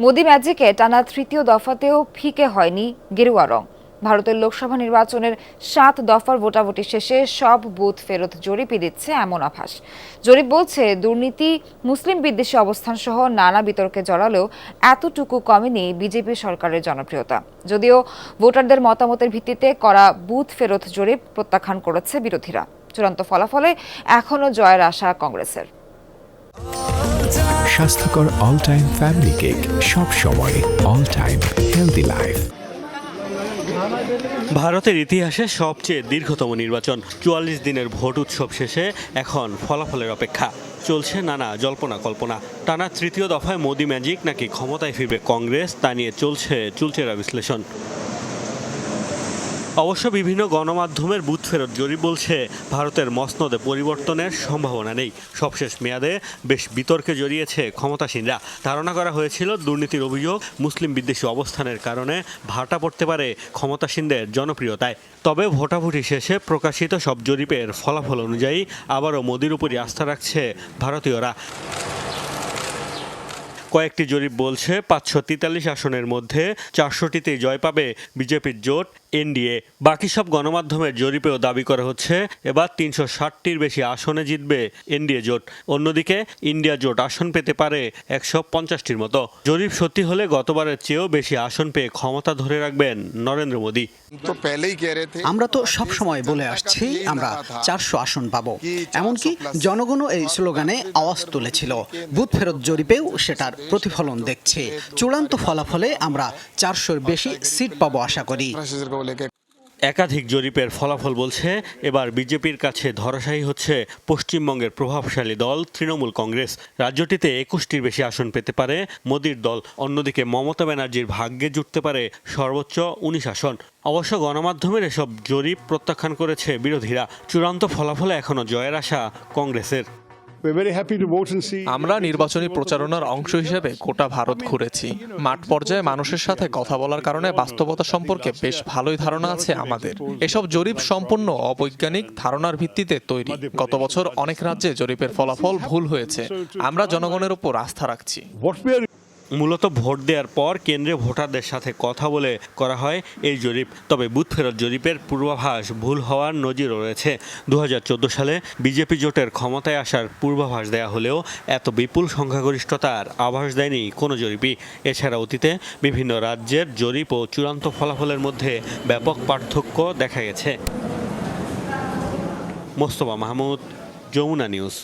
মোদি ম্যাজিকে টানা তৃতীয় দফাতেও ফিকে হয়নি গেরুয়া রং। ভারতের লোকসভা নির্বাচনের 7 দফার ভোটাভুটি শেষে সব বুথ ফেরত জরিপই দিচ্ছে এমন আভাস। জরিপ বলছে দুর্নীতি, মুসলিম বিদ্বেষী অবস্থান সহ নানা বিতর্কে জড়ালেও এতটুকু কমেনি বিজেপি সরকারের জনপ্রিয়তা। যদিও ভোটারদের মতামতের ভিত্তিতে করা বুথ ফেরত জরিপ প্রত্যাখ্যান করেছে বিরোধীরা। চূড়ান্ত ফলাফলে এখনও জয়ের আশা কংগ্রেসের। স্বাস্থ্যকর অল টাইম ফ্যামিলি কেক, সব সময় অল টাইম হেলদি লাইফ। ভারতের ইতিহাসে সবচেয়ে দীর্ঘতম নির্বাচন, ৪৪ দিনের ভোট উৎসব শেষে এখন ফলাফলের অপেক্ষা। চলছে নানা জল্পনা কল্পনা। টানা তৃতীয় দফায় মোদি ম্যাজিক নাকি ক্ষমতায় ফিরবে কংগ্রেস, তা নিয়ে চলছে চুলচেরা বিশ্লেষণ। অবশ্য বিভিন্ন গণমাধ্যমের বুথ ফেরত জরিপ বলছে ভারতের মসনদে পরিবর্তনের সম্ভাবনা নেই। সবশেষ মেয়াদে বেশ বিতর্কে জড়িয়েছে ক্ষমতাসীনরা। ধারণা করা হয়েছিল দুর্নীতির অভিযোগ, মুসলিম বিদ্বেষী অবস্থানের কারণে ভাটা পড়তে পারে ক্ষমতাসীনদের জনপ্রিয়তায়। তবে ভোটাভুটি শেষে প্রকাশিত সব জরিপের ফলাফল অনুযায়ী আবারও মোদির উপরই আস্থা রাখছে ভারতীয়রা। কয়েকটি জরিপ বলছে 543 আসনের মধ্যে 400টিতেই জয় পাবে বিজেপির জোট এনডিএ। বাকি সব গণমাধ্যমের জরিপেও দাবি করা হচ্ছে এবার 360টির বেশি আসনে জিতবে এনডিএ জোট। অন্যদিকে ইন্ডিয়া জোট আসন পেতে পারে 150টির মতো। জরিপ সত্যি হলে গতবারের চেয়েও বেশি আসন পেয়ে ক্ষমতা ধরে রাখবেন নরেন্দ্র মোদী। আমরা তো সব সময় বলে আসছি আমরা 400 আসন পাবো, এমনকি জনগণও এই স্লোগানে আওয়াজ তুলেছিল। বুথ ফেরত জরিপেও সেটার প্রতিফলন দেখছে। চূড়ান্ত ফলাফলে আমরা 400-র বেশি সিট পাবো আশা করি। একাধিক জরিপের ফলাফল বলছে এবার বিজেপির কাছে ধরাশায়ী হচ্ছে পশ্চিমবঙ্গের প্রভাবশালী দল তৃণমূল কংগ্রেস। রাজ্যটিতে 21টির বেশি আসন পেতে পারে মোদির দল। অন্যদিকে মমতা ব্যানার্জির ভাগ্যে জুটতে পারে সর্বোচ্চ 19 আসন। অবশ্য গণমাধ্যমের এসব জরিপ প্রত্যাখ্যান করেছে বিরোধীরা। চূড়ান্ত ফলাফলে এখনও জয়ের আশা কংগ্রেসের। আমরা নির্বাচনী প্রচারণার অংশ হিসেবে গোটা ভারত ঘুরেছি। মাঠ পর্যায়ে মানুষের সাথে কথা বলার কারণে বাস্তবতা সম্পর্কে বেশ ভালোই ধারণা আছে আমাদের। এসব জরিপ সম্পূর্ণ অবৈজ্ঞানিক ধারণার ভিত্তিতে তৈরি। গত বছর অনেক রাজ্যে জরিপের ফলাফল ভুল হয়েছে। আমরা জনগণের উপর আস্থা রাখছি। মূলত ভোট দেওয়ার পর কেন্দ্রে ভোটারদের সাথে কথা বলে করা হয় এই জরিপ। তবে বুথ ফেরত জরিপের পূর্বাভাস ভুল হওয়ার নজিরও রয়েছে। 2014 সালে বিজেপি জোটের ক্ষমতায় আসার পূর্বাভাস দেয়া হলেও এত বিপুল সংখ্যাগরিষ্ঠতার আভাস দেয়নি কোনো জরিপই। এছাড়া অতীতে বিভিন্ন রাজ্যের জরিপ ও চূড়ান্ত ফলাফলের মধ্যে ব্যাপক পার্থক্য দেখা গেছে। মোস্তফা মাহমুদ, যমুনা নিউজ।